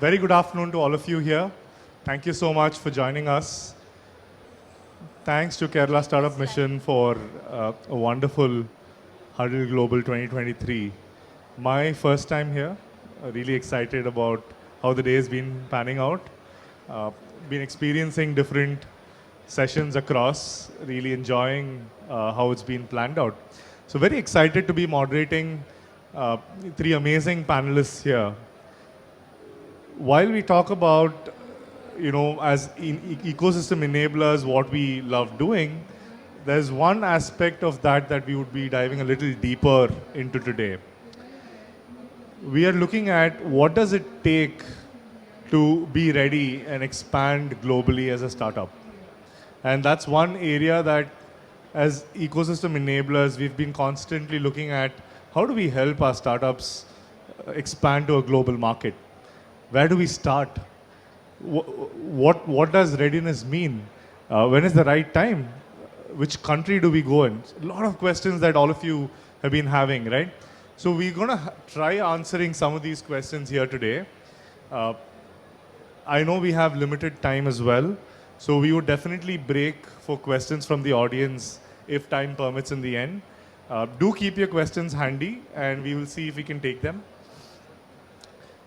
Very good afternoon to all of you here. Thank you so much for joining us. Thanks to Kerala Startup Mission for a wonderful Huddle Global 2023. My first time here. Really excited about how the day has been panning out. Been experiencing different sessions across, really enjoying how it's been planned out. So very excited to be moderating three amazing panelists here. While we talk about, as ecosystem enablers, what we love doing, there's one aspect of that that we would be diving a little deeper into today. We are looking at what does it take to be ready and expand globally as a startup. And that's one area that as ecosystem enablers, we've been constantly looking at how do we help our startups expand to a global market? Where do we start? What does readiness mean? When is the right time? Which country do we go in? A lot of questions that all of you have been having, right? So we're going to try answering some of these questions here today. I know we have limited time as well, so we would definitely break for questions from the audience if time permits in the end. Do keep your questions handy, and we will see if we can take them.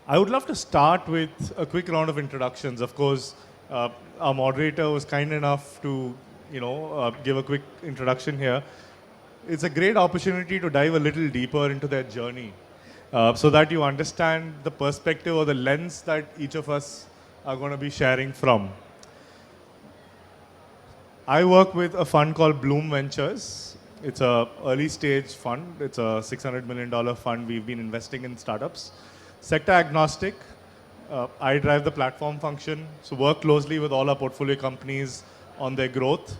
I would love to start with a quick round of introductions. Of course, our moderator was kind enough to, give a quick introduction here. It's a great opportunity to dive a little deeper into their journey so that you understand the perspective or the lens that each of us are going to be sharing from. I work with a fund called Blume Ventures. It's an early stage fund. It's a $600 million fund. We've been investing in startups. Sector agnostic. I drive the platform function, so work closely with all our portfolio companies on their growth.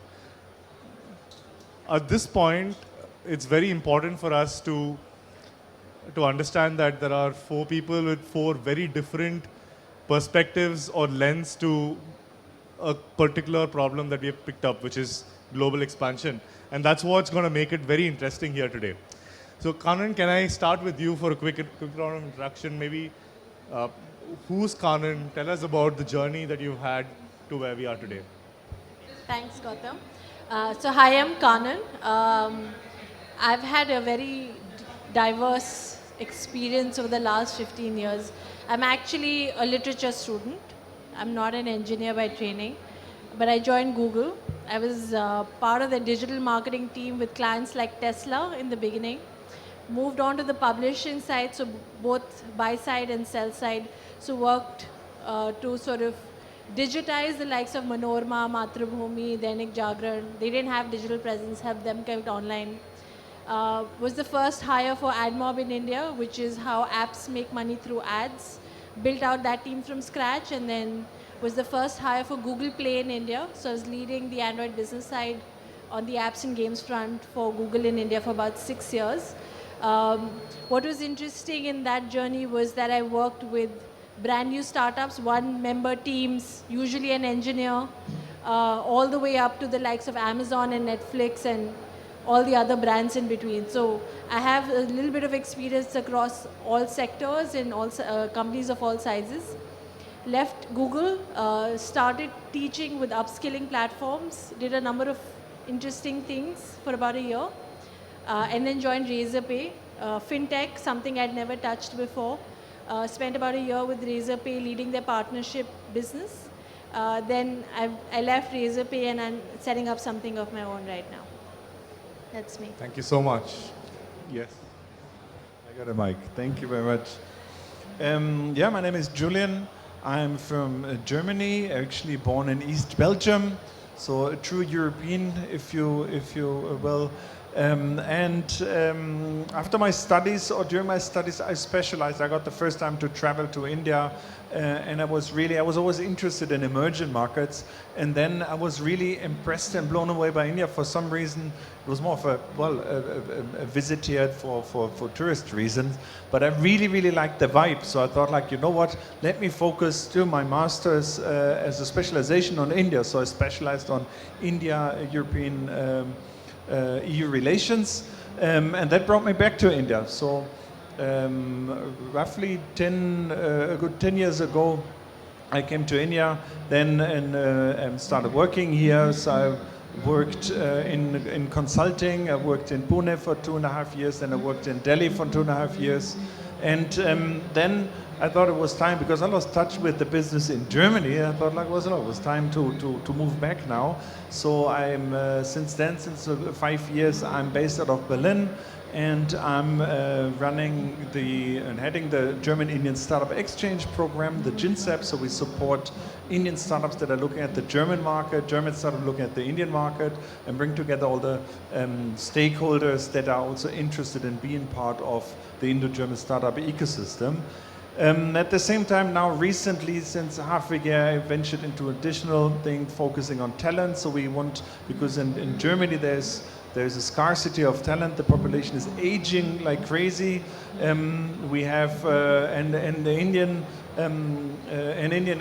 At this point, it's very important for us to understand that there are four people with four very different perspectives or lens to a particular problem that we have picked up, which is global expansion. And that's what's going to make it very interesting here today. So Kanan, can I start with you for a quick round of introduction? Maybe who's Kanan? Tell us about the journey that you've had to where we are today. Thanks, Gautham. So hi, I'm Kanan. I've had a very diverse experience over the last 15 years. I'm actually a literature student. I'm not an engineer by training, but I joined Google. I was part of the digital marketing team with clients like Tesla in the beginning. Moved on to the publishing side, so both buy side and sell side. So worked to sort of digitize the likes of Manorama, Mathrubhumi, Dainik Jagran. They didn't have digital presence, help them kept online. Was the first hire for AdMob in India, which is how apps make money through ads. Built out that team from scratch, and then was the first hire for Google Play in India. So I was leading the Android business side on the apps and games front for Google in India for about 6 years. What was interesting in that journey was that I worked with brand new startups, one member teams, usually an engineer, all the way up to the likes of Amazon and Netflix and all the other brands in between. So I have a little bit of experience across all sectors and all companies of all sizes. Left Google, started teaching with upskilling platforms, did a number of interesting things for about a year, and then joined Razorpay, fintech, something I'd never touched before. Spent about a year with Razorpay leading their partnership business. Then I left Razorpay and I'm setting up something of my own right now. That's me. Thank you so much. Yes. I got a mic. Thank you very much. My name is Julian. I'm from Germany, actually born in East Belgium, so a true European, if you will. After my studies, or during my studies, I specialized. I got the first time to travel to India, and I was always interested in emerging markets. And then I was really impressed and blown away by India for some reason. It was more of a visit here for tourist reasons. But I really liked the vibe. So I thought, like, you know what? Let me focus to my master's as a specialization on India. So I specialized on India, European. EU relations, and that brought me back to India. So roughly a good 10 years ago, I came to India then and started working here. So I worked in consulting. I worked in Pune for 2.5 years. Then I worked in Delhi for 2.5 years. And then I thought it was time, because I lost touch with the business in Germany. I thought it was time to move back now. So I'm since 5 years, I'm based out of Berlin. And I'm heading the German-Indian Startup Exchange Program, the GINSEP. So we support Indian startups that are looking at the German market, German startups looking at the Indian market, and bring together all the stakeholders that are also interested in being part of the Indo-German startup ecosystem. At the same time, now recently, since half a year, I ventured into additional thing focusing on talent. So we want, because in Germany there's a scarcity of talent. The population is aging like crazy. We have and the Indian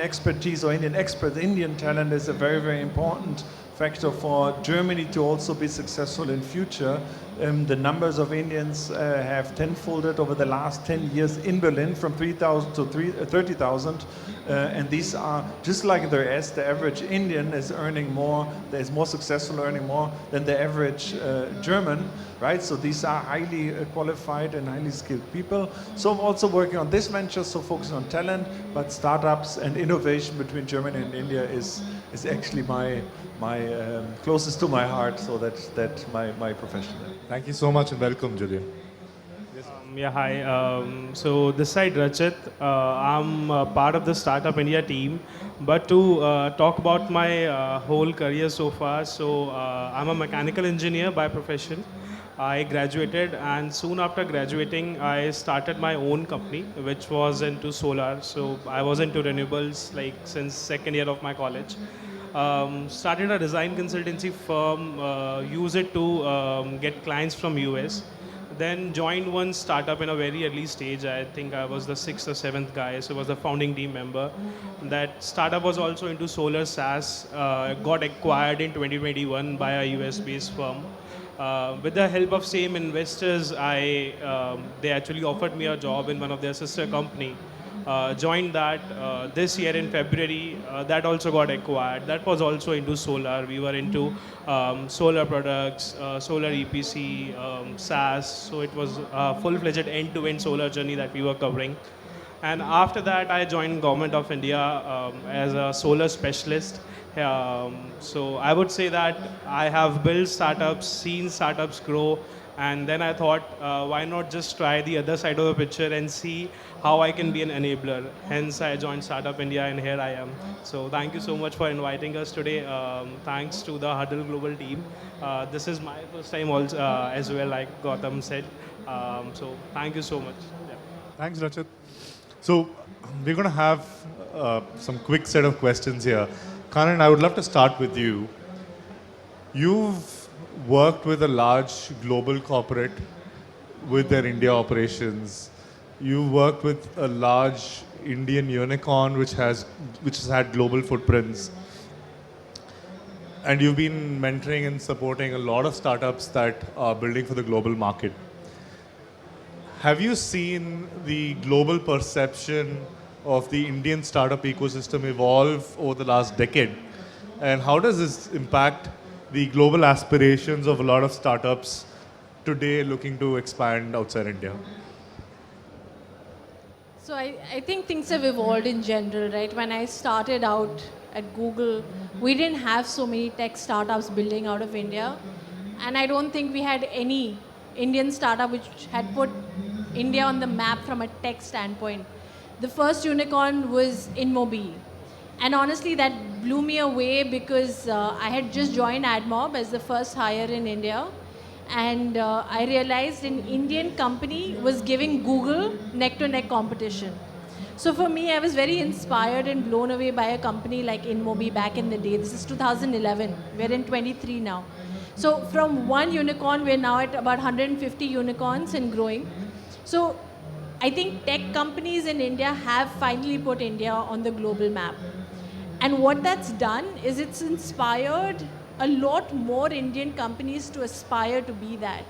expertise or Indian talent is a very, very important factor for Germany to also be successful in future. The numbers of Indians have tenfolded over the last 10 years in Berlin, from 3,000 to 30,000. And these are, just like the rest, the average Indian is earning more, is more successful, earning more than the average German, right? So these are highly qualified and highly skilled people. So I'm also working on this venture, so focusing on talent, but startups and innovation between Germany and India is actually my closest to my heart, so that's my profession. Thank you so much and welcome, Julian. Yeah, hi. So this side Rachit, I'm part of the Startup India team. But to talk about my whole career so far, so I'm a mechanical engineer by profession. I graduated, and soon after graduating, I started my own company, which was into solar. So I was into renewables like since second year of my college. Started a design consultancy firm, use it to get clients from US. Then joined one startup in a very early stage. I think I was the 6th or 7th guy, so I was the founding team member. That startup was also into solar SaaS, got acquired in 2021 by a US-based firm. With the help of same investors, they actually offered me a job in one of their sister company. Joined that this year in February. That also got acquired. That was also into solar. We were into solar products, solar EPC, SaaS. So it was a full-fledged end-to-end solar journey that we were covering. And after that, I joined Government of India as a solar specialist. So I would say that I have built startups, seen startups grow, and then I thought, why not just try the other side of the picture and see how I can be an enabler. Hence, I joined Startup India, and here I am. So thank you so much for inviting us today. Thanks to the Huddle Global team. This is my first time also, as well, like Gautham said. So thank you so much. Yeah. Thanks, Rachit. So we're going to have some quick set of questions here. Kanan, I would love to start with you. You've worked with a large global corporate with their India operations. You worked with a large Indian unicorn which has had global footprints. And you've been mentoring and supporting a lot of startups that are building for the global market. Have you seen the global perception of the Indian startup ecosystem evolve over the last decade? And how does this impact the global aspirations of a lot of startups today looking to expand outside India? So I think things have evolved in general, right? When I started out at Google, we didn't have so many tech startups building out of India. And I don't think we had any Indian startup which had put India on the map from a tech standpoint. The first unicorn was InMobi. And honestly, that blew me away because I had just joined AdMob as the first hire in India. And I realized an Indian company was giving Google neck-to-neck competition. So for me, I was very inspired and blown away by a company like InMobi back in the day. This is 2011. We're in 23 now. So from one unicorn, we're now at about 150 unicorns and growing. So I think tech companies in India have finally put India on the global map. And what that's done is it's inspired a lot more Indian companies to aspire to be that,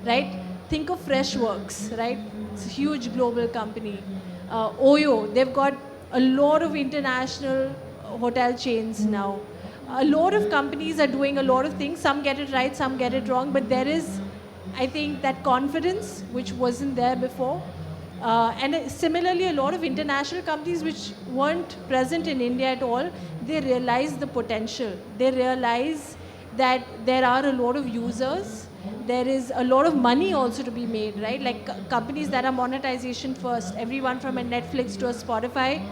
right? think of Freshworks, right? It's a huge global company. Oyo, they've got a lot of international hotel chains now. A lot of companies are doing a lot of things. Some get it right, some get it wrong, but there is, I think, that confidence which wasn't there before. And similarly, a lot of international companies which weren't present in India at all, they realize the potential. They realize that there are a lot of users. There is a lot of money also to be made, right? Like companies that are monetization first, everyone from a Netflix to a Spotify,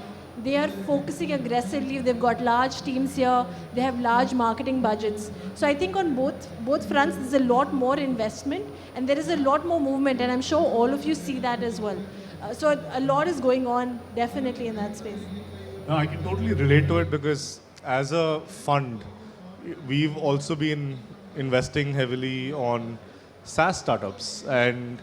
they are focusing aggressively. They've got large teams here. They have large marketing budgets. So I think on both fronts, there's a lot more investment and there is a lot more movement. And I'm sure all of you see that as well. So a lot is going on definitely in that space. No, I can totally relate to it because as a fund, we've also been investing heavily on SaaS startups. And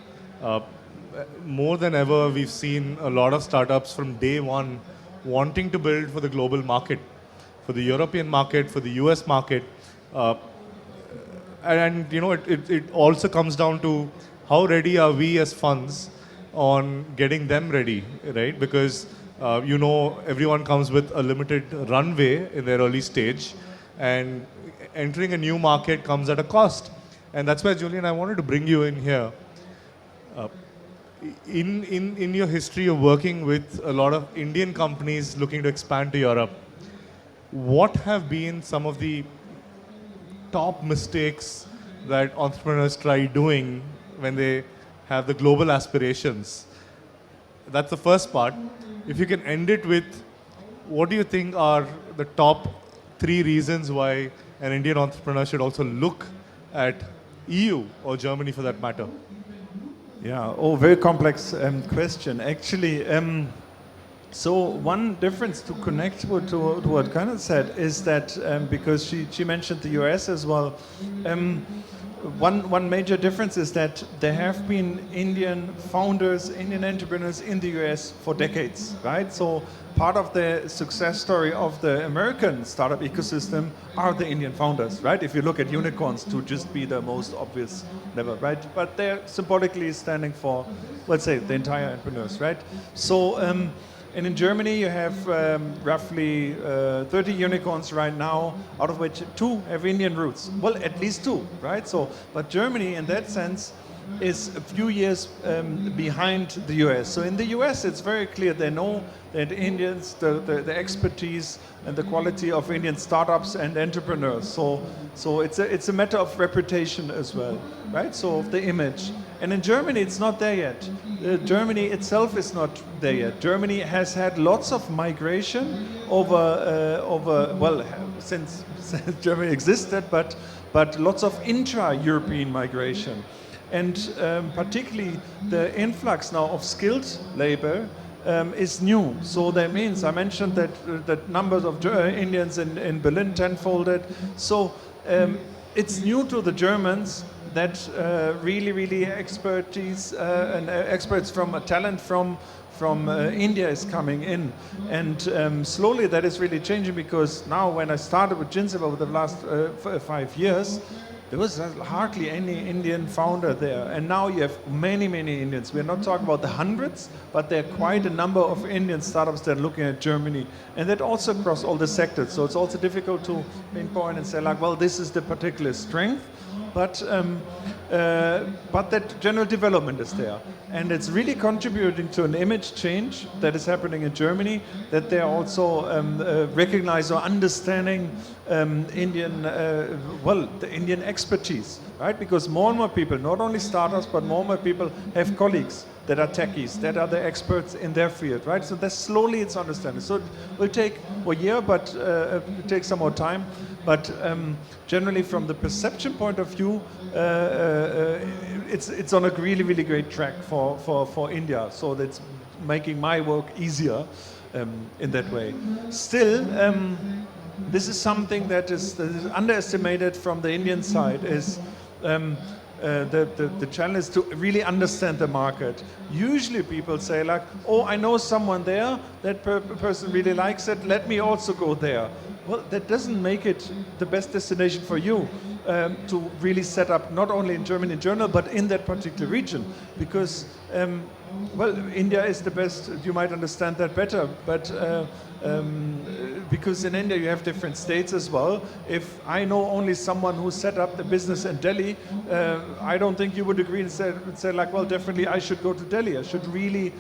more than ever, we've seen a lot of startups from day one wanting to build for the global market, for the European market, for the US market. And you know, it also comes down to how ready are we as funds on getting them ready, right? Because you know, everyone comes with a limited runway in their early stage, and entering a new market comes at a cost. And that's why, Julian, I wanted to bring you in here. In your history of working with a lot of Indian companies looking to expand to Europe, what have been some of the top mistakes that entrepreneurs try doing when they have the global aspirations? That's the first part. If you can end it with, what do you think are the top 3 reasons why an Indian entrepreneur should also look at EU or Germany for that matter? Yeah, very complex question. Actually, so one difference to connect to what Kanan said is that because she mentioned the US as well, one major difference is that there have been Indian founders, Indian entrepreneurs in the US for decades, right? So part of the success story of the American startup ecosystem are the Indian founders, right? If you look at unicorns, to just be the most obvious level, right? But they're symbolically standing for, let's say, the entire entrepreneurs, right? So, and in Germany, you have roughly 30 unicorns right now, out of which 2 have Indian roots. Well, at least 2, right? So, but Germany, in that sense, is a few years behind the US. So in the US, it's very clear they know that Indians, the expertise and the quality of Indian startups and entrepreneurs. So it's a matter of reputation as well, right? So of the image. And in Germany, it's not there yet. Germany itself is not there yet. Germany has had lots of migration since Germany existed, but lots of intra-European migration. And particularly the influx now of skilled labor is new. So that means, I mentioned that numbers of Indians in Berlin tenfolded. So it's new to the Germans that really expertise and experts from talent from India is coming in. And slowly that is really changing, because now when I started with GINSEP over the last 5 years, there was hardly any Indian founder there. And now you have many Indians. We're not talking about the hundreds, but there are quite a number of Indian startups that are looking at Germany. And that also across all the sectors. So it's also difficult to pinpoint and say like, well, this is the particular strength. But that general development is there. And it's really contributing to an image change that is happening in Germany, that they're also recognizing or understanding the Indian expertise, right? Because more and more people, not only startups, but more and more people have colleagues that are techies, that are the experts in their field, right? So that slowly it's understanding. So it will take a year, but it takes some more time. But generally, from the perception point of view, it's on a really great track for India. So that's making my work easier in that way. Still, this is something that is underestimated from the Indian side. Is the challenge is to really understand the market. Usually people say like, oh, I know someone there, that person really likes it, let me also go there. Well, that doesn't make it the best destination for you. to really set up not only in Germany in general, but in that particular region. Because, well, India is the best, you might understand that better, but because in India you have different states as well. If I know only someone who set up the business in Delhi, I don't think you would agree and say like, well, definitely I should go to Delhi. I should really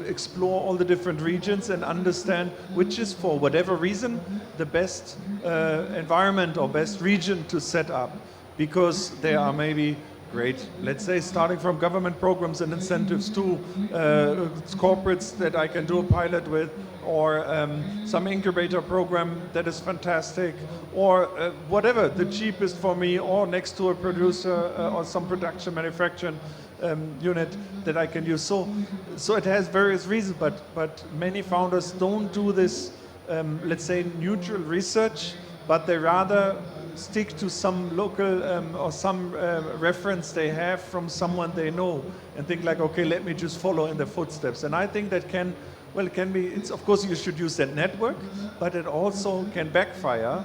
explore all the different regions and understand which is, for whatever reason, the best environment or best region to set up. Because there are maybe great, let's say, starting from government programs and incentives to corporates that I can do a pilot with, or some incubator program that is fantastic, or whatever, the cheapest for me, or next to a producer or some production manufacturing unit that I can use. So it has various reasons, but many founders don't do this, let's say, neutral research, but they rather stick to some local or some reference they have from someone they know and think like, okay, let me just follow in the footsteps. And I think that can, well, it can be, it's, of course you should use that network, but it also can backfire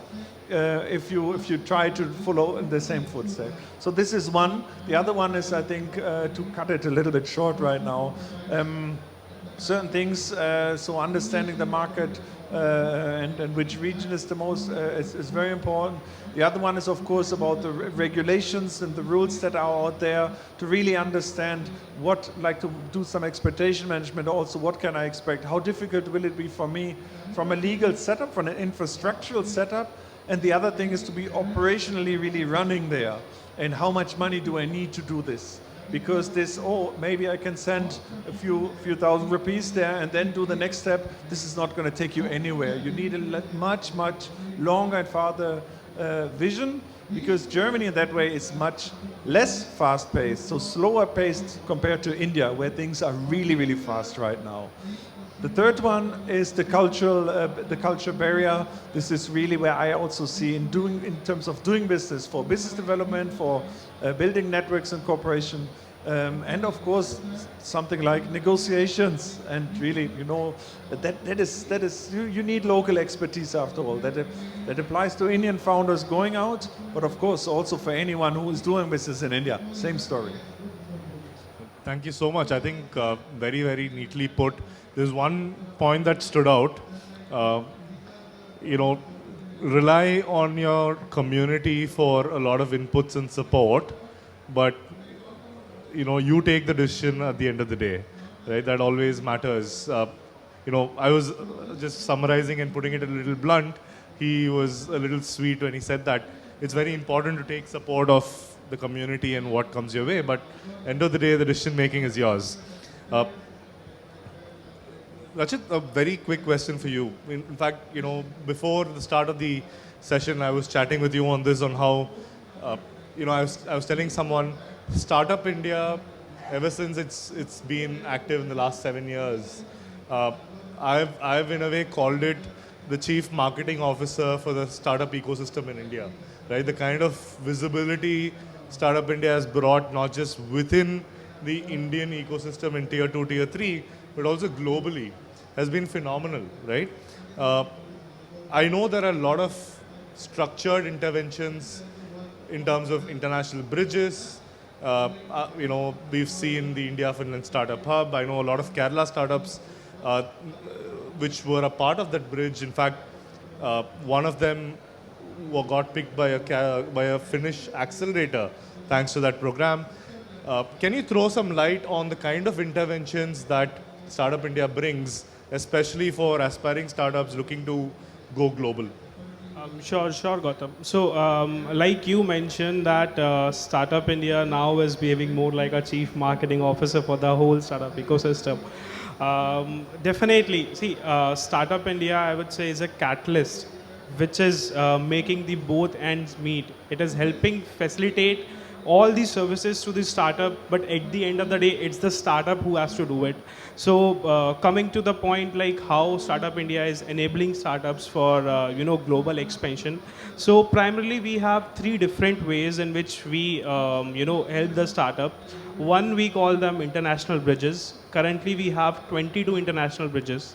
if you try to follow in the same footsteps. So this is one. The other one is, I think, to cut it a little bit short right now, certain things, so understanding the market and which region is the most, is very important. The other one is, of course, about the regulations and the rules that are out there, to really understand what, like to do some expectation management also, what can I expect, how difficult will it be for me from a legal setup, from an infrastructural setup, and the other thing is to be operationally really running there, and how much money do I need to do this? Because this, oh, maybe I can send a few thousand rupees there and then do the next step. This is not going to take you anywhere. You need a much longer and farther vision, because Germany in that way is much less fast-paced, so slower paced compared to India, where things are really fast right now. The third one is the culture barrier. This is really where I also see in terms of doing business, for business development, for building networks and cooperation, and of course something like negotiations. And really, you know, that is you need local expertise after all. That applies to Indian founders going out, but of course also for anyone who is doing business in India. Same story. Thank you so much. I think very neatly put. There's one point that stood out. You know, rely on your community for a lot of inputs and support, but you know, you take the decision at the end of the day, right? That always matters. You know, I was just summarizing and putting it a little blunt. He was a little sweet when he said that it's very important to take support of the community and what comes your way, but end of the day, the decision making is yours. Rachit, a very quick question for you. In fact, you know, before the start of the session, I was chatting with you on this, on how, you know, I was telling someone, Startup India, ever since it's been active in the last 7 years, I've in a way called it the chief marketing officer for the startup ecosystem in India, right? The kind of visibility Startup India has brought, not just within the Indian ecosystem in tier 2, tier 3, but also globally, has been phenomenal, right? I know there are a lot of structured interventions in terms of international bridges. You know, we've seen the India-Finland Startup Hub. I know a lot of Kerala startups which were a part of that bridge. In fact, one of them got picked by a Finnish accelerator thanks to that program. Can you throw some light on the kind of interventions that Startup India brings, especially for aspiring startups looking to go global? Sure, Gautham. So, like you mentioned that Startup India now is behaving more like a chief marketing officer for the whole startup ecosystem. Definitely, see, Startup India, I would say, is a catalyst which is making the both ends meet. It is helping facilitate all these services to the startup, but at the end of the day, it's the startup who has to do it. So coming to the point, like how Startup India is enabling startups for you know, global expansion. So primarily we have 3 different ways in which we you know, help the startup. One, we call them international bridges. Currently we have 22 international bridges.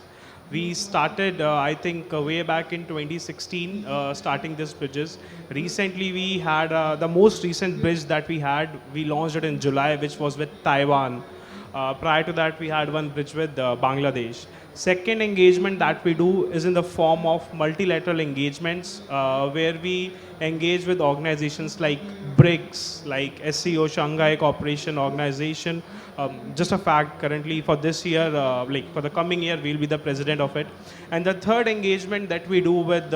We started, I think, way back in 2016, starting these bridges. Recently, we had the most recent bridge that we had. We launched it in July, which was with Taiwan. Prior to that, we had one bridge with Bangladesh. Second engagement that we do is in the form of multilateral engagements, where we engage with organizations like BRICS, like SCO, Shanghai Cooperation Organization. Just a fact, currently for this year, like for the coming year, we'll be the president of it. And the third engagement that we do with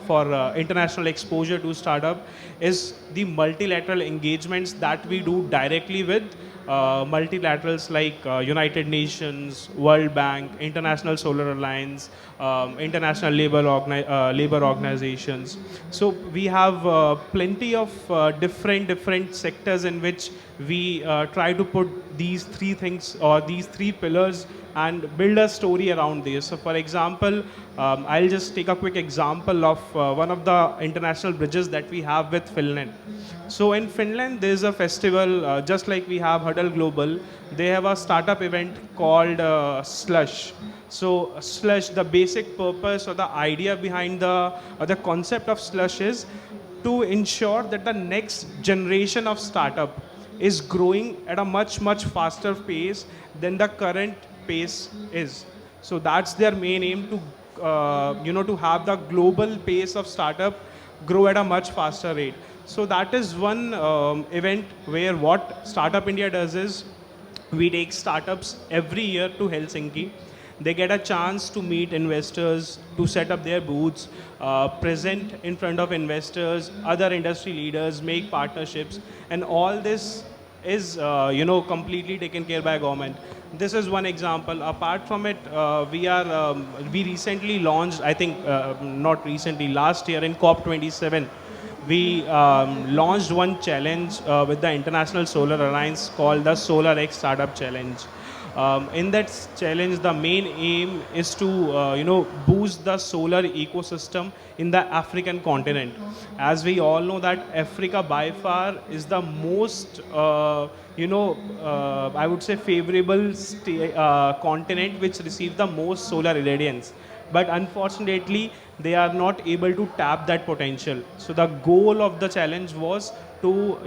for international exposure to startup is the multilateral engagements that we do directly with multilaterals like United Nations, World Bank, International Solar Alliance, International Labor Organizations. So we have plenty of different sectors in which we try to put these three things or these three pillars and build a story around this. So for example, I'll just take a quick example of one of the international bridges that we have with Finland. So in Finland, there's a festival, just like we have Huddle Global, they have a startup event called Slush. So Slush, the basic purpose or the idea behind the concept of Slush is to ensure that the next generation of startup is growing at a much faster pace than the current pace is. So that's their main aim to have the global pace of startup grow at a much faster rate. So that is one event where what Startup India does is we take startups every year to Helsinki. They get a chance to meet investors, to set up their booths, present in front of investors, other industry leaders, make partnerships, and all this is completely taken care by government. This is one example. Apart from it, we recently launched, I think not recently, last year in COP27, we launched one challenge with the International Solar Alliance called the Solar X Startup Challenge. In that challenge, the main aim is to boost the solar ecosystem in the African continent. As we all know that Africa by far is the most I would say favorable continent which receives the most solar irradiance. But unfortunately, they are not able to tap that potential. So the goal of the challenge was to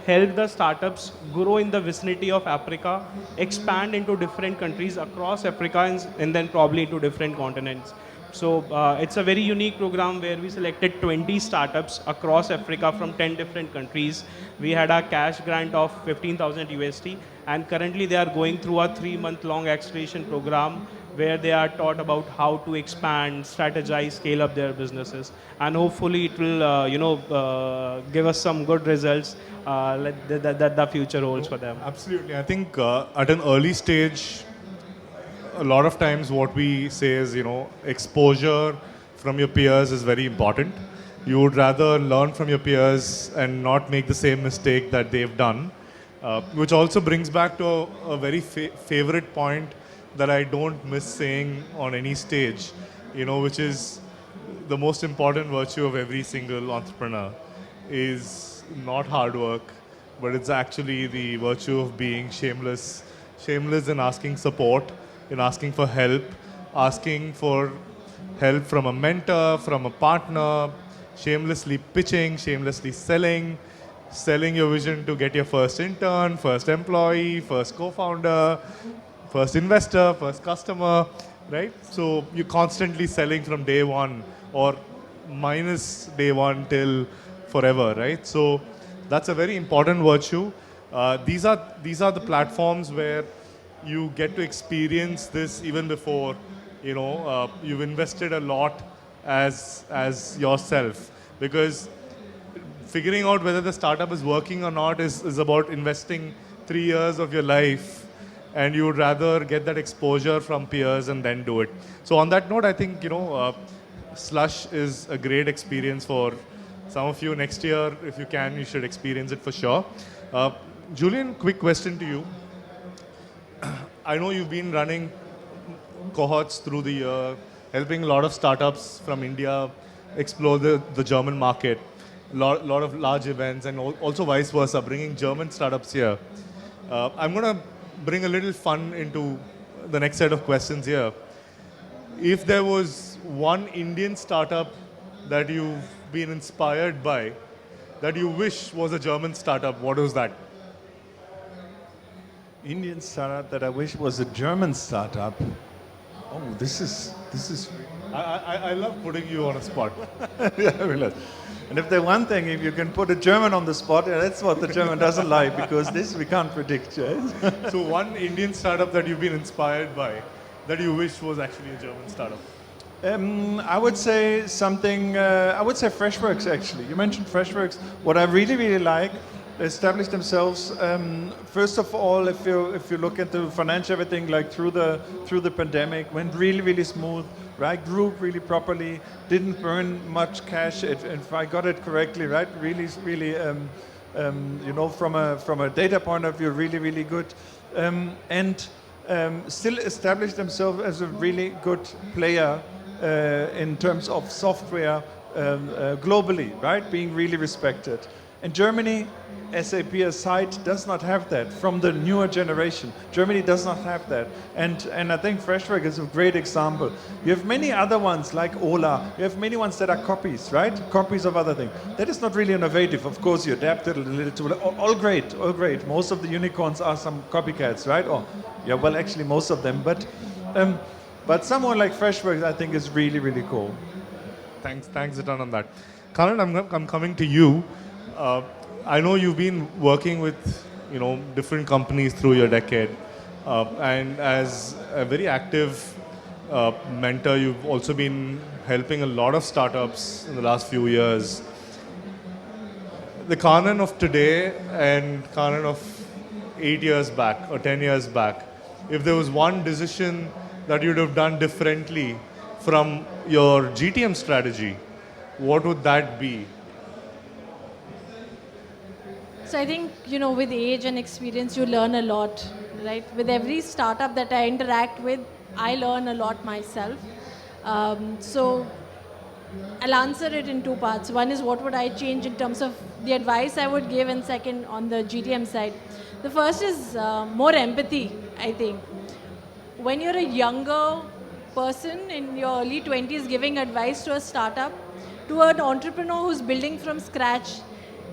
help the startups grow in the vicinity of Africa, expand into different countries across Africa, and then probably into different continents. So it's a very unique program where we selected 20 startups across Africa from 10 different countries. We had a cash grant of 15,000 USD, and currently they are going through a 3-month-long acceleration program where they are taught about how to expand, strategize, scale up their businesses, and hopefully it will, give us some good results that the future holds for them. Absolutely. I think at an early stage, a lot of times what we say is, exposure from your peers is very important. You would rather learn from your peers and not make the same mistake that they've done, which also brings back to a very favorite point that I don't miss saying on any stage, which is the most important virtue of every single entrepreneur is not hard work, but it's actually the virtue of being shameless in asking support, in asking for help, asking for help from a mentor, from a partner, shamelessly pitching, shamelessly selling your vision to get your first intern, first employee, first co-founder, first investor, first customer, right? So you're constantly selling from day one or minus day one till forever, right? So that's a very important virtue. These are the platforms where you get to experience this even before, you've invested a lot as yourself, because figuring out whether the startup is working or not is about investing 3 years of your life, and you would rather get that exposure from peers and then do it. So on that note, I think, Slush is a great experience for some of you. Next year, if you can, you should experience it for sure. Julian, quick question to you. I know you've been running cohorts through the year, helping a lot of startups from India explore the German market, a lot of large events, and also vice versa, bringing German startups here. I'm going to bring a little fun into the next set of questions here. if there was one Indian startup that you've been inspired by, that you wish was a German startup, what was that? Indian startup that I wish was a German startup. Oh, this is. I love putting you on a spot. Yeah, I realize. And if there's one thing, if you can put a German on the spot, that's what the German doesn't like, because this we can't predict. Right? So one Indian startup that you've been inspired by, that you wish was actually a German startup. I would say something. I would say Freshworks. Actually, you mentioned Freshworks. What I really like, established themselves. First of all, if you look at the financial everything, like through the pandemic, went really smooth. Right, grew really properly. Didn't burn much cash. If I got it correctly, right, really, from a data point of view, really good. And still established themselves as a really good player in terms of software globally, right? Being really respected. In Germany, SAP aside does not have that from the newer generation. Germany does not have that. And I think Freshwork is a great example. You have many other ones like Ola. You have many ones that are copies, right? Copies of other things. That is not really innovative. Of course, you adapt it a little to all great. Most of the unicorns are some copycats, right? Or yeah, well, actually most of them. But someone like Freshworks, I think, is really cool. Thanks a ton on that. Kanan, I'm coming to you. I know you've been working with different companies through your decade, and as a very active mentor, you've also been helping a lot of startups in the last few years. The Kanan of today and Kanan of 8 years back or 10 years back, if there was one decision that you'd have done differently from your GTM strategy, what would that be? So I think, with age and experience, you learn a lot, right? With every startup that I interact with, I learn a lot myself. So I'll answer it in two parts. One is what would I change in terms of the advice I would give, and second on the GTM side. The first is more empathy, I think. When you're a younger person in your early 20s giving advice to a startup, to an entrepreneur who's building from scratch,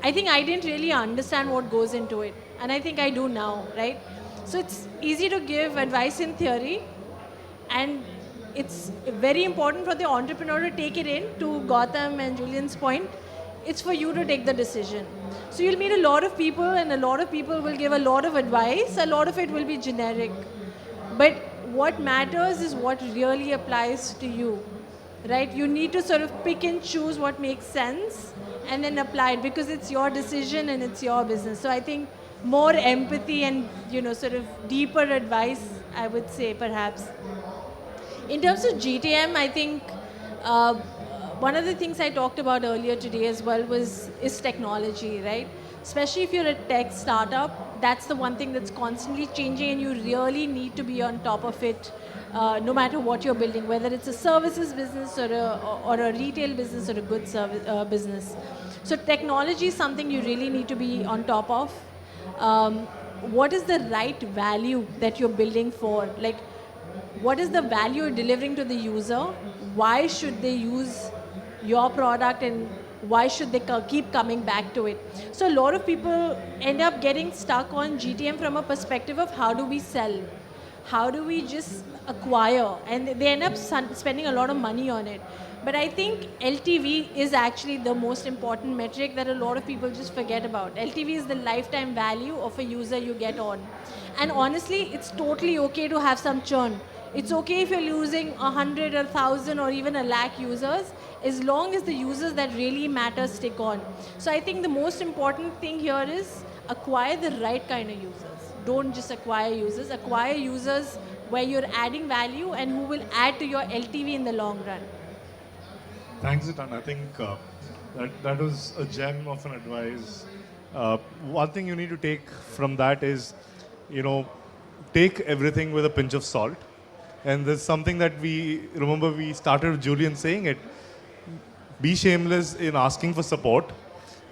I think I didn't really understand what goes into it. And I think I do now, right? So it's easy to give advice in theory, and it's very important for the entrepreneur to take it in. To Gautham and Julian's point, it's for you to take the decision. So you'll meet a lot of people, and a lot of people will give a lot of advice. A lot of it will be generic. But what matters is what really applies to you, right? You need to sort of pick and choose what makes sense and then apply it, because it's your decision and it's your business. So I think more empathy and, sort of deeper advice, I would say, perhaps. In terms of GTM, I think one of the things I talked about earlier today as well is technology, right? Especially if you're a tech startup, that's the one thing that's constantly changing, and you really need to be on top of it, no matter what you're building, whether it's a services business or a retail business or a good service business. So technology is something you really need to be on top of. What is the right value that you're building for? Like, what is the value you're delivering to the user? Why should they use your product, and why should they keep coming back to it? So a lot of people end up getting stuck on GTM from a perspective of how do we sell? How do we just acquire? And they end up spending a lot of money on it. But I think LTV is actually the most important metric that a lot of people just forget about. LTV is the lifetime value of a user you get on. And honestly, it's totally okay to have some churn. It's okay if you're losing 100 or 1,000 or even 1,00,000 users, as long as the users that really matter stick on. So I think the most important thing here is acquire the right kind of users. Don't just acquire users. Acquire users where you're adding value and who will add to your LTV in the long run. Thanks a ton. I think that was a gem of an advice. One thing you need to take from that is, take everything with a pinch of salt. And there's something that we started with Julian saying it. Be shameless in asking for support,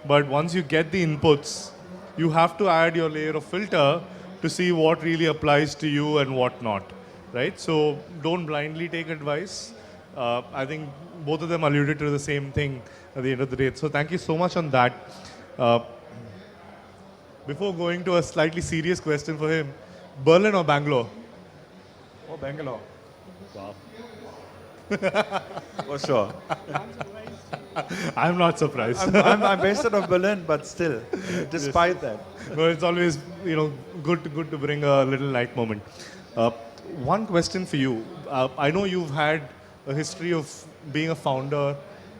but once you get the inputs, you have to add your layer of filter to see what really applies to you and what not. right? So don't blindly take advice. I think both of them alluded to the same thing at the end of the day. So thank you so much on that. Uh, Before going to a slightly serious question for him, Berlin or Bangalore? Oh, Bangalore. Wow. For sure. I'm not surprised. I'm based out of Berlin, but still, despite that. No, it's always good to bring a little light moment. Uh, One question for you. I know you've had a history of being a founder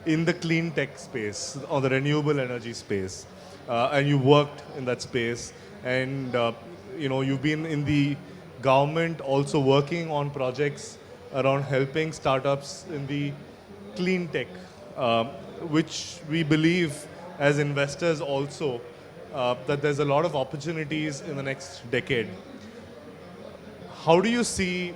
in the clean tech space or the renewable energy space, and you worked in that space, and you've been in the government also working on projects around helping startups in the clean tech, um, which we believe as investors also that there's a lot of opportunities in the next decade. How do you see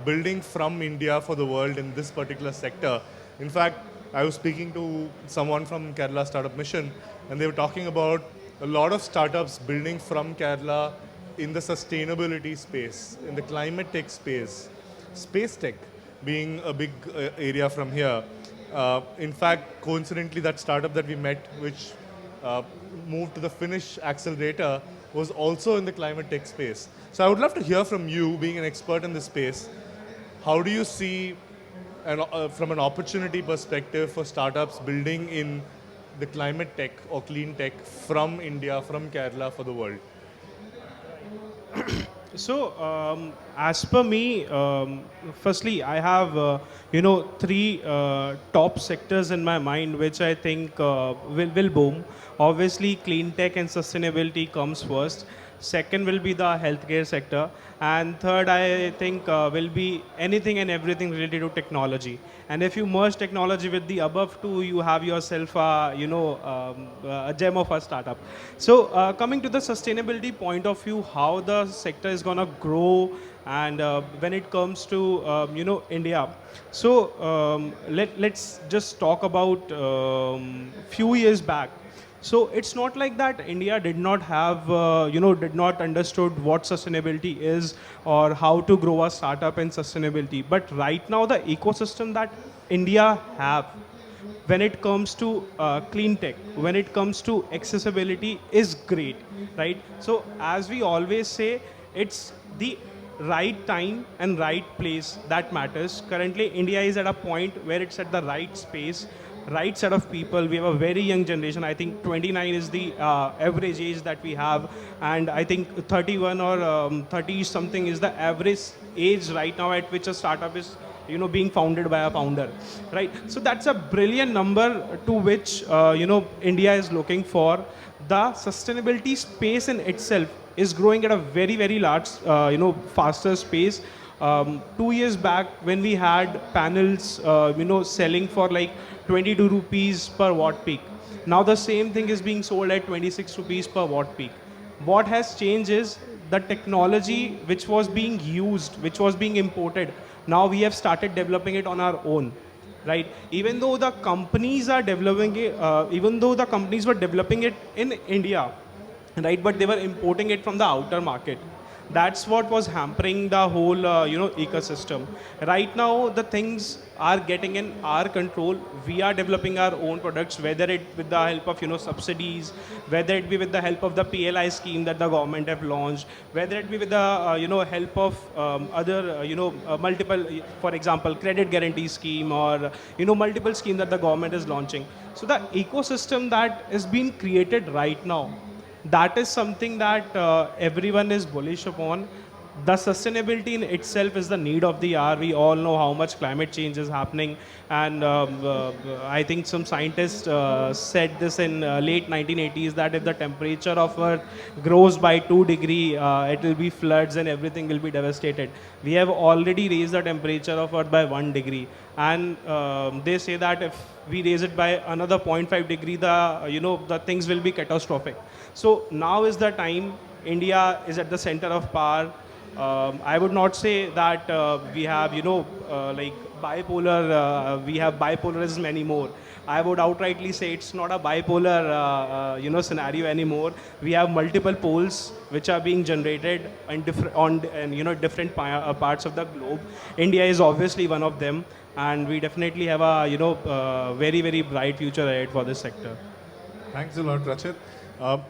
building from India for the world in this particular sector? In fact, I was speaking to someone from Kerala Startup Mission, and they were talking about a lot of startups building from Kerala in the sustainability space, in the climate tech space, space tech being a big area from here. In fact, coincidentally, that startup that we met, which moved to the Finnish accelerator, was also in the climate tech space. So I would love to hear from you, being an expert in this space, how do you see, from an opportunity perspective for startups building in the climate tech or clean tech from India, from Kerala for the world? So, as per me, firstly, I have three top sectors in my mind which I think will boom. Obviously, clean tech and sustainability comes first. Second will be the healthcare sector, and third, I think will be anything and everything related to technology. And if you merge technology with the above two, you have yourself a gem of a startup. So coming to the sustainability point of view, how the sector is gonna grow, and when it comes to India. So let's just talk about few years back. So it's not like that India did not have, did not understood what sustainability is or how to grow a startup in sustainability. But right now, the ecosystem that India have when it comes to clean tech, when it comes to accessibility is great, right? So as we always say, it's the right time and right place that matters. Currently, India is at a point where it's at the right space, right set of people. We have a very young generation. I think 29 is the average age that we have, and I think 31 or 30 something is the average age right now at which a startup is being founded by a founder, right? So that's a brilliant number to which India is looking for. The sustainability space in itself is growing at a very very large faster space. 2 years back, when we had panels selling for like 22 rupees per watt peak, now the same thing is being sold at 26 rupees per watt peak. What has changed is the technology which was being used, which was being imported. Now we have started developing it on our own, right? Even though the companies are developing it, even though the companies were developing it in India, right, but they were importing it from the outer market. That's what was hampering the whole ecosystem. Right now the things are getting in our control. We are developing our own products, whether it with the help of subsidies, whether it be with the help of the PLI scheme that the government have launched, whether it be with the help of other multiple, for example, credit guarantee scheme, or multiple scheme that the government is launching. So the ecosystem that is being created right now, that is something that everyone is bullish upon. The sustainability in itself is the need of the hour. We all know how much climate change is happening, and I think some scientists said this in late 1980s, that if the temperature of Earth grows by 2 degree, it will be floods and everything will be devastated. We have already raised the temperature of Earth by 1 degree, and they say that if we raise it by another 0.5 degree, the things will be catastrophic. So now is the time. India is at the center of power. I would not say that we have like bipolar, we have bipolarism anymore. I would outrightly say it's not a bipolar, scenario anymore. We have multiple poles which are being generated in different parts of the globe. India is obviously one of them, and we definitely have a very very bright future ahead for this sector. Thanks a lot, Rachit.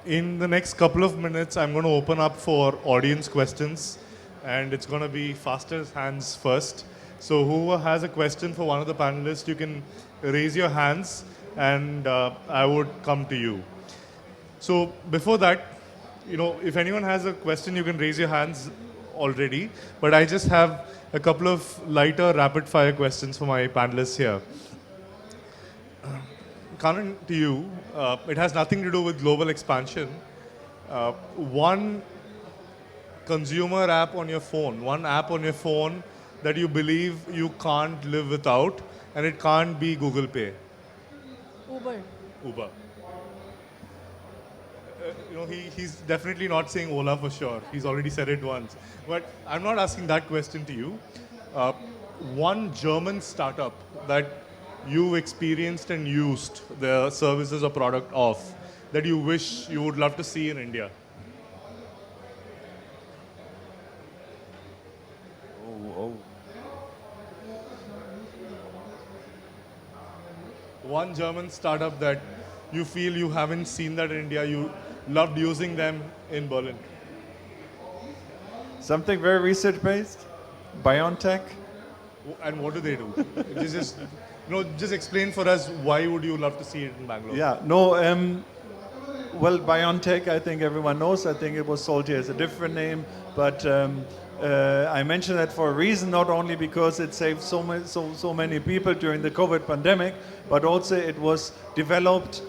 In the next couple of minutes, I'm going to open up for audience questions, and it's going to be fastest hands first. So whoever has a question for one of the panelists, you can raise your hands, and I would come to you. So before that, if anyone has a question, you can raise your hands already. But I just have a couple of lighter rapid-fire questions for my panelists here. Kanan, to you, it has nothing to do with global expansion. One consumer app on your phone, one app on your phone that you believe you can't live without, and it can't be Google Pay. Uber. Uber. He's definitely not saying Ola for sure. He's already said it once. But I'm not asking that question to you. One German startup that you experienced and used the services or product of that you wish you would love to see in India? One German startup that you feel you haven't seen that in India, you loved using them in Berlin. Something very research-based, BioNTech. And what do they do? Just explain for us why would you love to see it in Bangalore? Yeah, no, well, BioNTech, I think everyone knows. I think it was sold here as a different name, but I mention that for a reason, not only because it saved so many people during the COVID pandemic, but also it was developed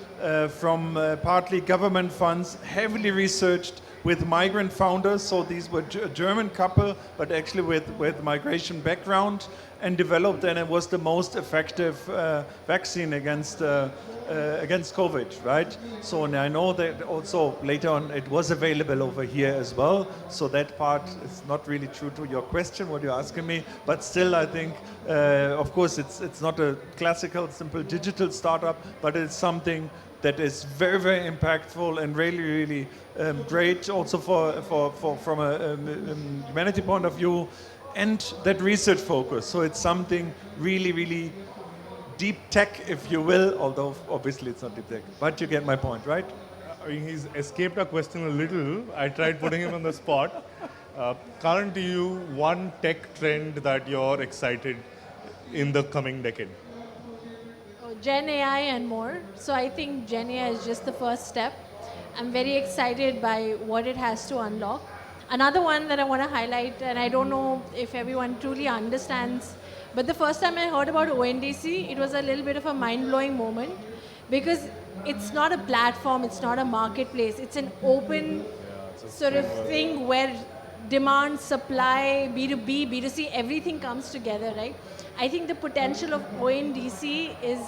from partly government funds, heavily researched with migrant founders. So these were a German couple, but actually with migration background, and developed, and it was the most effective vaccine against COVID, right? So and I know that also later on it was available over here as well. So that part is not really true to your question, what you're asking me, but still I think, of course, it's not a classical, simple digital startup, but it's something that is very, very impactful and really, really great also from a humanity point of view, and that research focus. So it's something really, really deep tech, if you will, although obviously it's not deep tech, but you get my point, right? He's escaped our question a little. I tried putting him on the spot. Karan, to you, one tech trend that you're excited in the coming decade? Gen AI and more. So I think Gen AI is just the first step. I'm very excited by what it has to unlock. Another one that I want to highlight, and I don't know if everyone truly understands, but the first time I heard about ONDC, it was a little bit of a mind-blowing moment, because it's not a platform, it's not a marketplace, it's an open sort of thing where demand, supply, B2B, B2C, everything comes together, right? I think the potential of ONDC is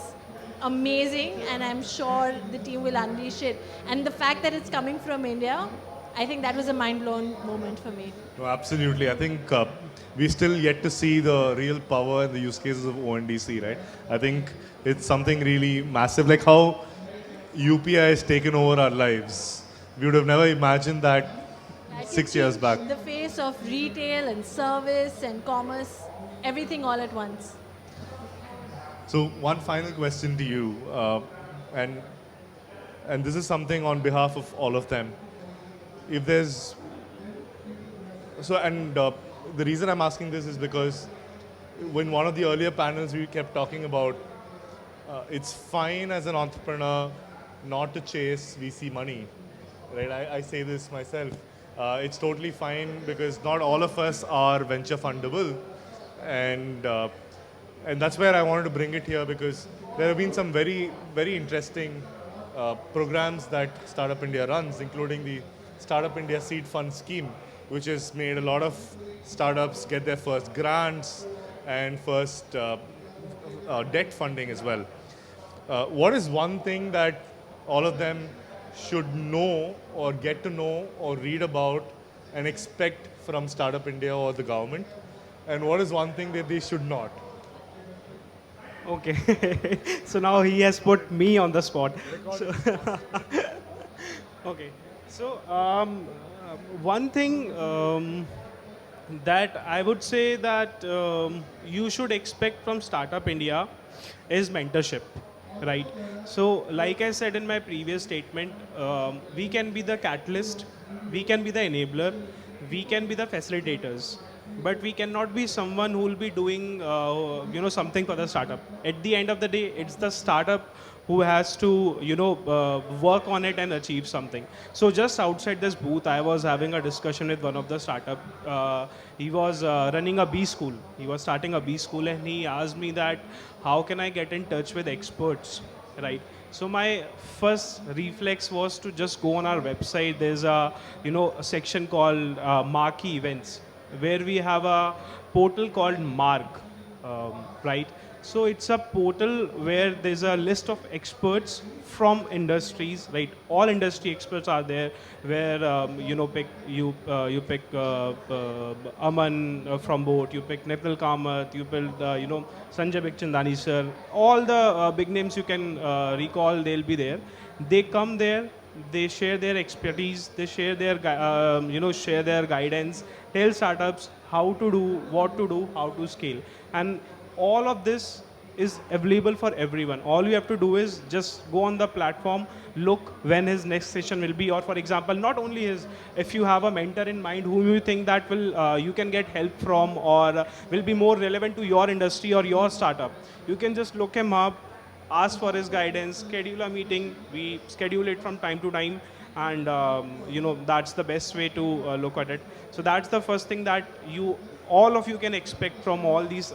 amazing, and I'm sure the team will unleash it. And the fact that it's coming from India, I think that was a mind-blown moment for me. No, absolutely. I think we still yet to see the real power and the use cases of ONDC, right? I think it's something really massive, like how UPI has taken over our lives. We would have never imagined that I can 6 years change back. the face of retail and service and commerce, everything all at once. So one final question to you, and this is something on behalf of all of them. If there's the reason I'm asking this is because when one of the earlier panels we kept talking about it's fine as an entrepreneur not to chase VC money, right? I say this myself. It's totally fine because not all of us are venture fundable, and that's where I wanted to bring it here, because there have been some very, very interesting programs that Startup India runs, including the Startup India Seed Fund Scheme, which has made a lot of startups get their first grants and first debt funding as well. What is one thing that all of them should know or get to know or read about and expect from Startup India or the government? And what is one thing that they should not? Okay. So now he has put me on the spot. So okay. So one thing that I would say that you should expect from Startup India is mentorship, right? So like I said in my previous statement, we can be the catalyst, we can be the enabler, we can be the facilitators, but we cannot be someone who will be doing something for the startup. At the end of the day, it's the startup who has to work on it and achieve something. So just outside this booth, I was having a discussion with one of the startup. He was running a B school. He was starting a B school, and he asked me that how can I get in touch with experts, right? So my first reflex was to just go on our website. There's a section called marquee events, where we have a portal called Mark, right? So it's a portal where there's a list of experts from industries, right? All industry experts are there. Where you pick Aman from Boat, you pick Nipal Kamath, you pick Sanjay Bikhchandani sir. All the big names you can recall, they'll be there. They come there, they share their expertise, they share their share their guidance, tell startups how to do, what to do, how to scale. And all of this is available for everyone. All you have to do is just go on the platform, look when his next session will be, or for example, not only his, if you have a mentor in mind whom you think that will you can get help from, or will be more relevant to your industry or your startup, you can just look him up, ask for his guidance, schedule a meeting. We schedule it from time to time, and that's the best way to look at it. So that's the first thing that all of you can expect from all these,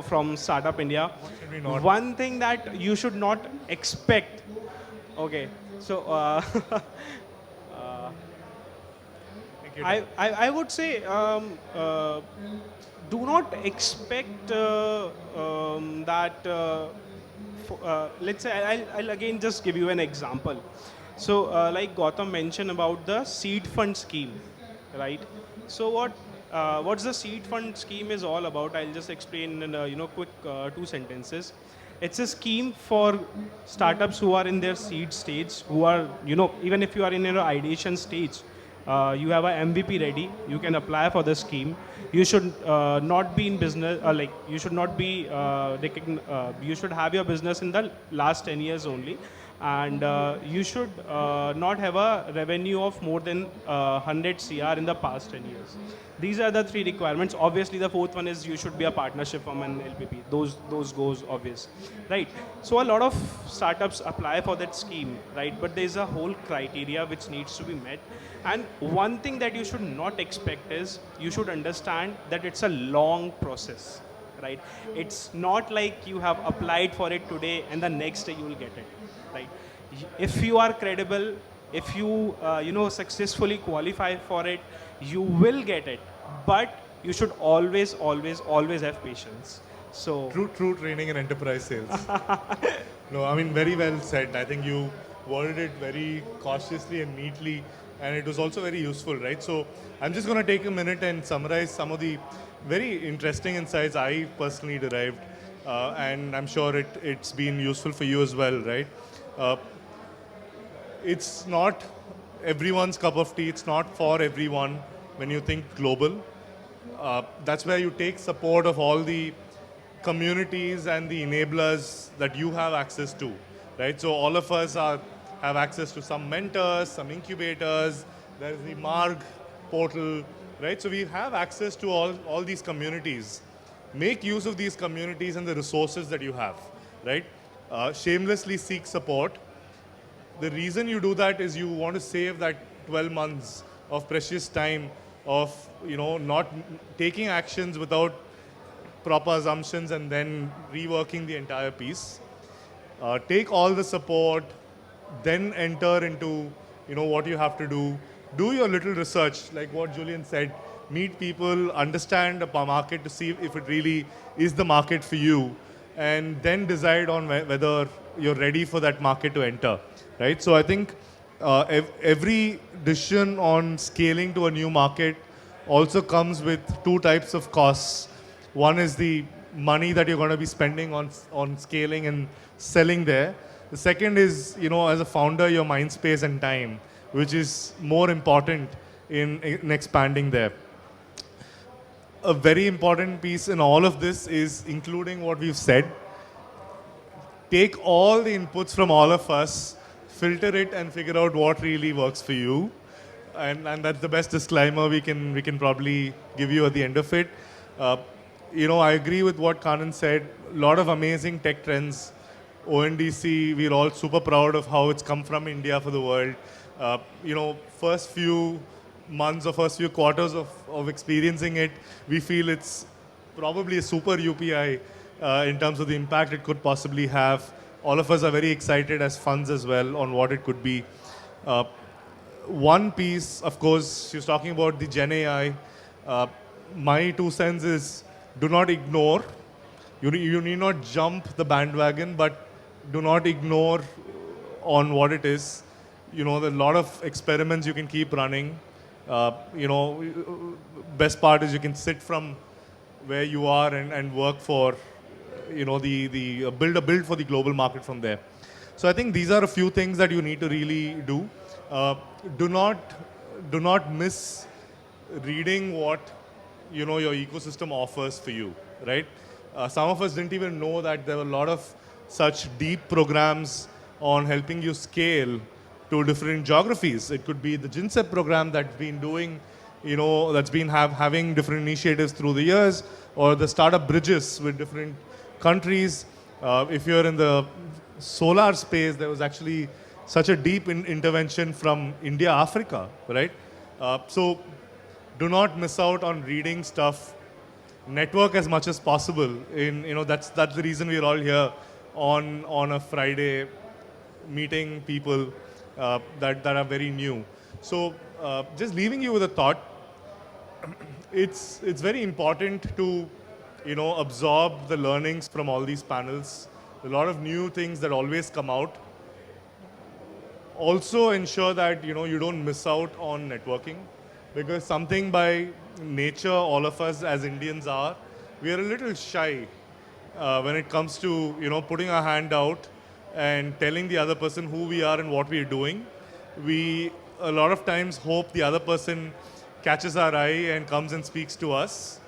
from Startup India. should we not? One thing that you should not expect. Okay, so Thank you. I would say do not expect that. Let's say I'll again just give you an example. So like Gautham mentioned about the seed fund scheme, right? So what's the seed fund scheme is all about? I'll just explain in quick 2 sentences. It's a scheme for startups who are in their seed stage, who are even if you are in your ideation stage, you have a MVP ready, you can apply for the scheme. You should not be in business, like you should not be, you should have your business in the last 10 years only. And you should not have a revenue of more than 100 CR in the past 10 years. These are the 3 requirements. Obviously, the 4th one is you should be a partnership from an LPP. Those goes obvious, right? So a lot of startups apply for that scheme, right? But there's a whole criteria which needs to be met. And one thing that you should not expect is you should understand that it's a long process, right? It's not like you have applied for it today and the next day you will get it, right? If you are credible, if you successfully qualify for it, you will get it. But you should always have patience. So True training in enterprise sales. No, I mean, very well said. I think you worded it very cautiously and neatly, and it was also very useful, right? So I'm just going to take a minute and summarize some of the very interesting insights I personally derived, and I'm sure it's been useful for you as well, right? It's not everyone's cup of tea. It's not for everyone when you think global. That's where you take support of all the communities and the enablers that you have access to, right? So all of us have access to some mentors, some incubators. There's the Marg portal, right? So we have access to all these communities. Make use of these communities and the resources that you have, right? Shamelessly seek support. The reason you do that is you want to save that 12 months of precious time of not taking actions without proper assumptions and then reworking the entire piece. Take all the support, then enter into what you have to do. Do your little research, like what Julian said. Meet people, understand the market to see if it really is the market for you, and then decide on whether you're ready for that market to enter, right? So I think every decision on scaling to a new market also comes with 2 types of costs. One is the money that you're going to be spending on scaling and selling there. The second is, as a founder, your mind space and time, which is more important in expanding there. A very important piece in all of this is including what we've said. Take all the inputs from all of us, filter it, and figure out what really works for you. And that's the best disclaimer we can probably give you at the end of it. I agree with what Kanan said. A lot of amazing tech trends. ONDC, we're all super proud of how it's come from India for the world. First few months or first few quarters of experiencing it, we feel it's probably a super UPI in terms of the impact it could possibly have. All of us are very excited as funds as well on what it could be. One piece, of course, she was talking about the Gen AI. My 2 cents is do not ignore. You need not jump the bandwagon, but do not ignore on what it is. There are a lot of experiments you can keep running. Best part is you can sit from where you are and work for, build for the global market from there. So I think these are a few things that you need to really do. Do not miss reading what your ecosystem offers for you, right? Some of us didn't even know that there were a lot of such deep programs on helping you scale to different geographies. It could be the GINSEP program that's been doing, that's been having different initiatives through the years, or the startup bridges with different countries. If you're in the solar space, there was actually such a deep intervention from India, Africa, right? So do not miss out on reading stuff. Network as much as possible. That's the reason we're all here on a Friday, meeting people that are very new. So just leaving you with a thought. It's very important to absorb the learnings from all these panels. A lot of new things that always come out. Also ensure that you don't miss out on networking, because something by nature all of us as Indians are, we are a little shy when it comes to putting our hand out and telling the other person who we are and what we are doing. We a lot of times hope the other person catches our eye and comes and speaks to us.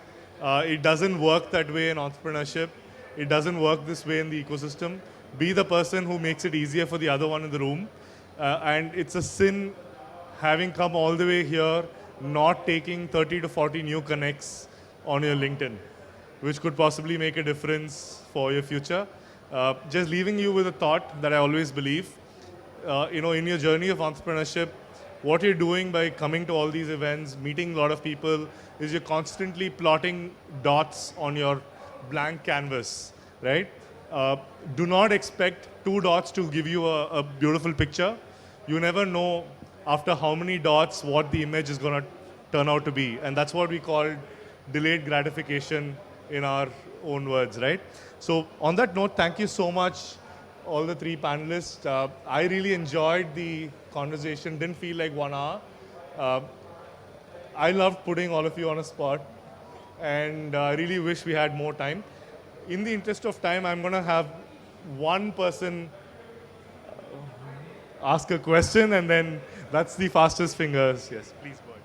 It doesn't work that way in entrepreneurship. It doesn't work this way in the ecosystem. Be the person who makes it easier for the other one in the room. And it's a sin having come all the way here, not taking 30 to 40 new connects on your LinkedIn, which could possibly make a difference for your future. Just leaving you with a thought that I always believe, in your journey of entrepreneurship, what you're doing by coming to all these events, meeting a lot of people, is you're constantly plotting dots on your blank canvas, right? Do not expect 2 dots to give you a beautiful picture. You never know after how many dots what the image is going to turn out to be. And that's what we call delayed gratification in our own words, right? So on that note, thank you so much, all the 3 panelists. I really enjoyed the conversation. Didn't feel like 1 hour. I loved putting all of you on a spot, and I really wish we had more time. In the interest of time, I'm going to have one person ask a question, and then that's the fastest fingers. Yes, please go ahead.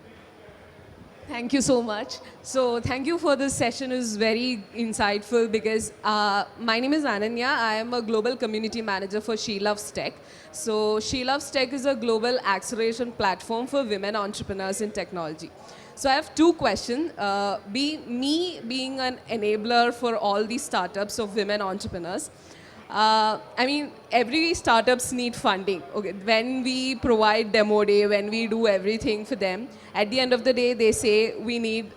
Thank you so much. So thank you for this session. It was very insightful because my name is Ananya. I am a global community manager for She Loves Tech. So She Loves Tech is a global acceleration platform for women entrepreneurs in technology. So I have 2 questions. Being an enabler for all these startups of women entrepreneurs, every startups need funding. Okay, when we provide demo day, when we do everything for them, at the end of the day, they say we need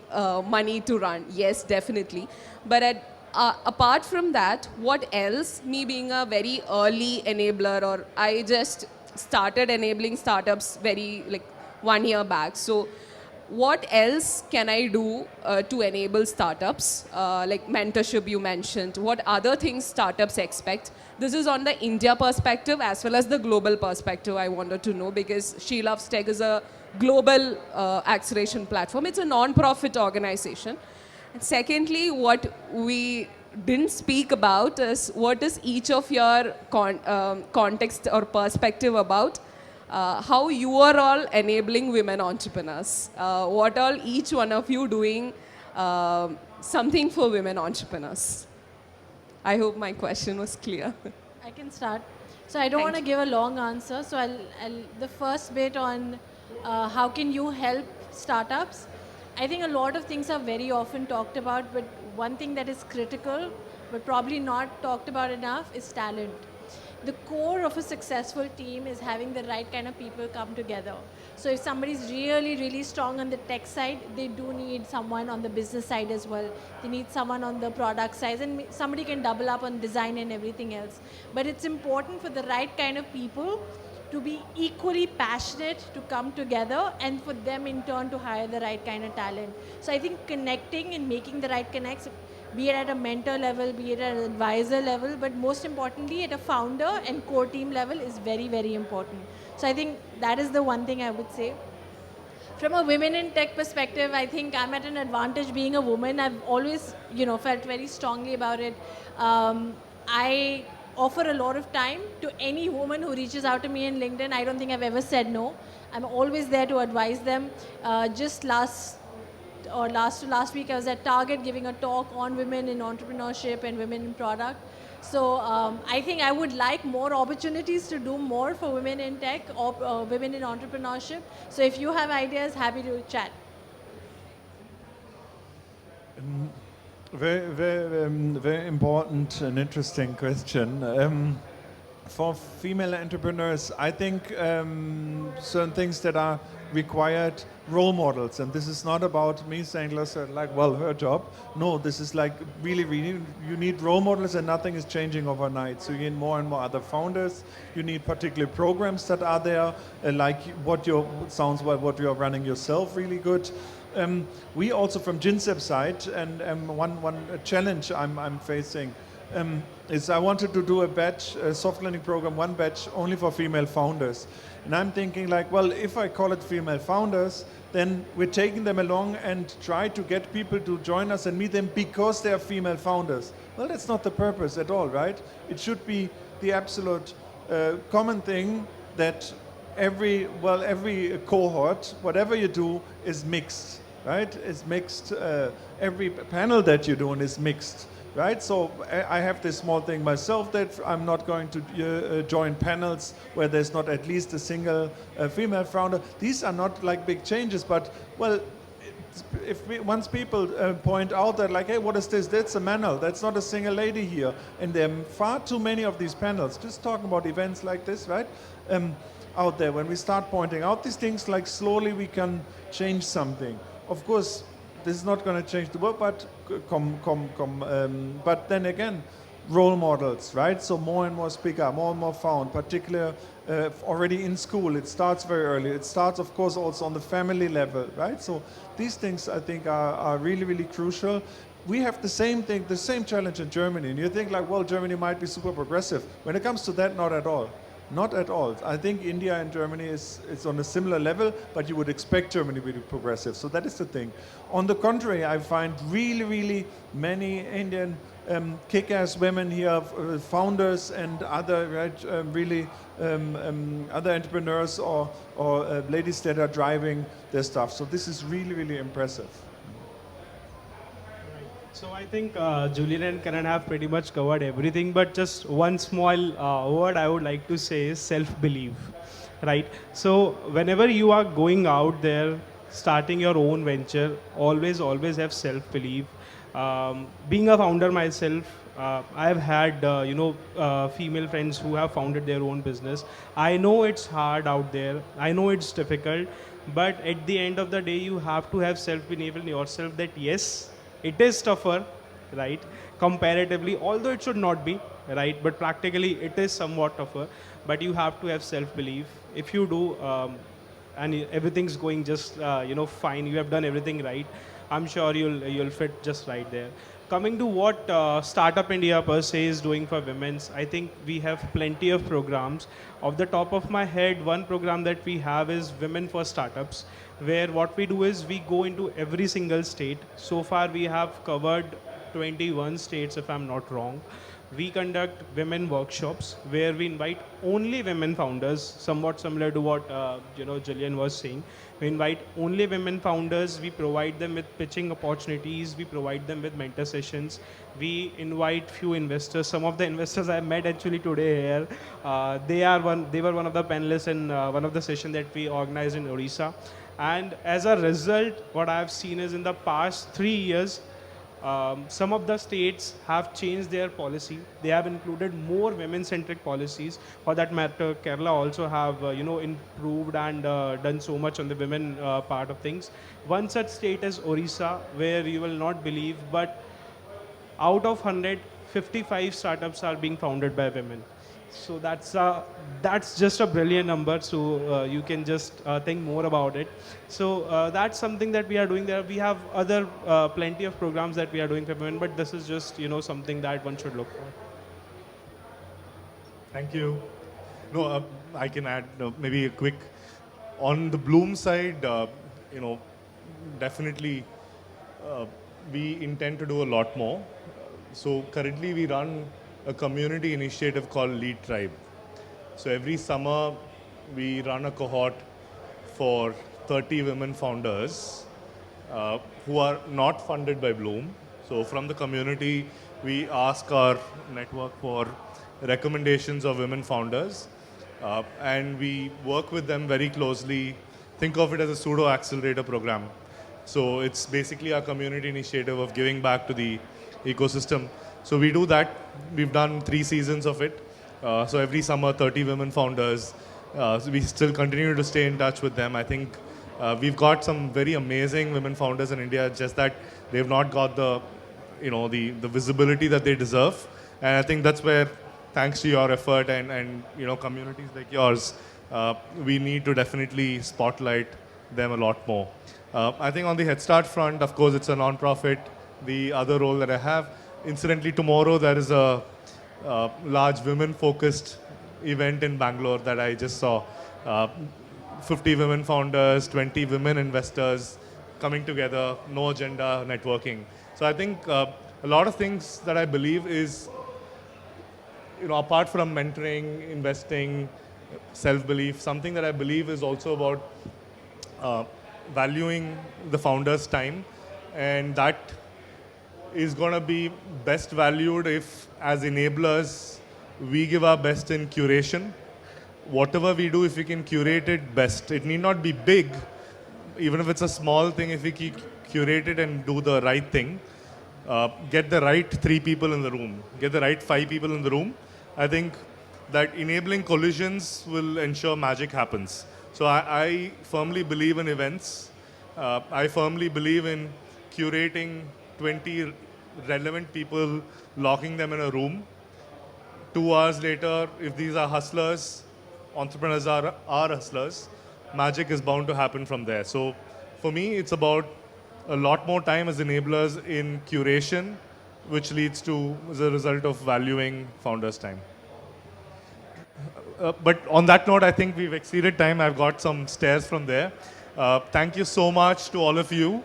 money to run. Yes, definitely. But apart from that, what else? Me being a very early enabler, or I just started enabling startups 1 year back. So what else can I do to enable startups? Like mentorship you mentioned. What other things startups expect? This is on the India perspective as well as the global perspective I wanted to know, because She Loves Tech is a global acceleration platform. It's a non-profit organization. And secondly, what we didn't speak about is what is each of your context or perspective about how you are all enabling women entrepreneurs. What all each one of you doing something for women entrepreneurs. I hope my question was clear. I can start. So I don't want to give a long answer. So the first bit on how can you help startups. I think a lot of things are very often talked about, but one thing that is critical, but probably not talked about enough, is talent. The core of a successful team is having the right kind of people come together. So if somebody's really, really strong on the tech side, they do need someone on the business side as well. They need someone on the product side, and somebody can double up on design and everything else. But it's important for the right kind of people to be equally passionate to come together, and for them in turn to hire the right kind of talent. So I think connecting and making the right connects, be it at a mentor level, be it at an advisor level, but most importantly at a founder and core team level is very, very important. So I think that is the one thing I would say. From a women in tech perspective, I think I'm at an advantage being a woman. I've always, felt very strongly about it. I offer a lot of time to any woman who reaches out to me in LinkedIn. I don't think I've ever said no. I'm always there to advise them. Just last week, I was at Target giving a talk on women in entrepreneurship and women in product. So I think I would like more opportunities to do more for women in tech or women in entrepreneurship. So if you have ideas, happy to chat. Very important and interesting question. For female entrepreneurs, I think certain things that are required, role models, and this is not about me saying, listen, like, well, her job. No, this is like really, you need role models, and nothing is changing overnight. So you need more and more other founders. You need particular programs that are there, like what you're running yourself, really good. We also from GINSEP side, and one challenge I'm facing is I wanted to do a soft learning program, one batch only for female founders. And I'm thinking like, well, if I call it female founders, then we're taking them along and try to get people to join us and meet them because they are female founders. Well, that's not the purpose at all, right? It should be the absolute common thing that every cohort, whatever you do, is mixed, right? It's mixed. Every panel that you're doing is mixed. Right, so I have this small thing myself that I'm not going to join panels where there's not at least a single female founder. These are not like big changes, but well, once people point out that like, hey, what is this? That's a panel. That's not a single lady here, and there are far too many of these panels. Just talking about events like this, right? Out there, when we start pointing out these things, like slowly we can change something. Of course, this is not going to change the world, but but then again, role models, right? So more and more speak up, more and more found, particularly already in school. It starts very early. It starts, of course, also on the family level, right? So these things, I think, are really, really crucial. We have the same thing, the same challenge in Germany. And you think like, well, Germany might be super progressive. When it comes to that, not at all. Not at all. I think India and Germany is on a similar level, but you would expect Germany to be progressive. So that is the thing. On the contrary, I find really, really many Indian kick-ass women here, founders and other other entrepreneurs or ladies that are driving their stuff. So this is really, really impressive. So I think Julian and Kanan have pretty much covered everything, but just one small word I would like to say is self-belief, right? So whenever you are going out there, starting your own venture, always have self-belief. Being a founder myself, I've had female friends who have founded their own business. I know it's hard out there. I know it's difficult, but at the end of the day, you have to have self-belief in yourself that yes, it is tougher, right? Comparatively, although it should not be, right? But practically, it is somewhat tougher. But you have to have self-belief. If you do, and everything's going just fine, you have done everything right, I'm sure you'll fit just right there. Coming to what Startup India per se is doing for women's, I think we have plenty of programs. Off the top of my head, one program that we have is Women for Startups, where what we do is we go into every single state. So far we have covered 21 states, if I'm not wrong. We conduct women workshops where we invite only women founders, somewhat similar to what Julian was saying. We invite only women founders. We provide them with pitching opportunities. We provide them with mentor sessions. We invite few investors. Some of the investors I met actually today here, they were one of the panelists in one of the sessions that we organized in Odisha. And as a result, what I've seen is in the past 3 years, some of the states have changed their policy. They have included more women-centric policies. For that matter, Kerala also have improved and done so much on the women part of things. One such state is Orissa, where you will not believe, but out of 100, 55 startups are being founded by women. So that's just a brilliant number. So you can just think more about it. So that's something that we are doing there. We have other plenty of programs that we are doing for women, but this is just something that one should look for. Thank you. No, I can add maybe a quick on the Blume side. Definitely we intend to do a lot more. So currently we run a community initiative called Lead Tribe. So every summer we run a cohort for 30 women founders who are not funded by Blume. So from the community, we ask our network for recommendations of women founders and we work with them very closely. Think of it as a pseudo accelerator program. So it's basically our community initiative of giving back to the ecosystem. So we do that. We've done 3 seasons of it. So every summer, 30 women founders. So we still continue to stay in touch with them. I think we've got some very amazing women founders in India, just that they've not got the visibility that they deserve. And I think that's where, thanks to your effort and communities like yours, we need to definitely spotlight them a lot more. I think on the Headstart front, of course, it's a non-profit. The other role that I have, incidentally, tomorrow there is a large women-focused event in Bangalore that I just saw. 50 women founders, 20 women investors coming together, no agenda, networking. So I think a lot of things that I believe is, apart from mentoring, investing, self-belief, something that I believe is also about valuing the founder's time, and that is going to be best valued if, as enablers, we give our best in curation. Whatever we do, if we can curate it best, it need not be big, even if it's a small thing, if we curate it and do the right thing, get the right 3 people in the room, get the right 5 people in the room, I think that enabling collisions will ensure magic happens. So I firmly believe in events. I firmly believe in curating 20 relevant people, locking them in a room. 2 hours later, if these are hustlers, entrepreneurs are hustlers, magic is bound to happen from there. So for me, it's about a lot more time as enablers in curation, which leads to the result of valuing founders' time. But on that note, I think we've exceeded time. I've got some stares from there. Thank you so much to all of you.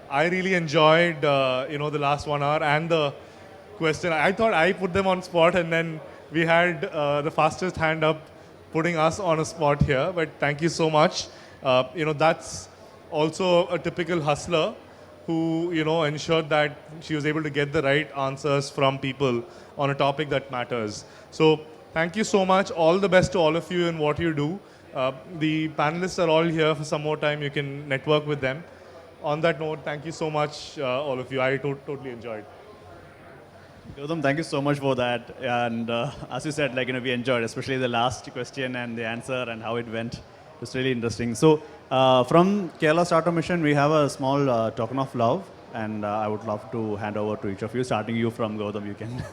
I really enjoyed, the last 1 hour and the question. I thought I put them on spot, and then we had the fastest hand up putting us on a spot here. But thank you so much. That's also a typical hustler who, ensured that she was able to get the right answers from people on a topic that matters. So thank you so much. All the best to all of you in what you do. The panelists are all here for some more time. You can network with them. On that note, thank you so much, all of you. I totally enjoyed. Gautham, thank you so much for that. And as you said, we enjoyed, especially the last question and the answer and how it went. It was really interesting. So from Kerala Startup Mission, we have a small token of love. And I would love to hand over to each of you, starting you from Gautham. You can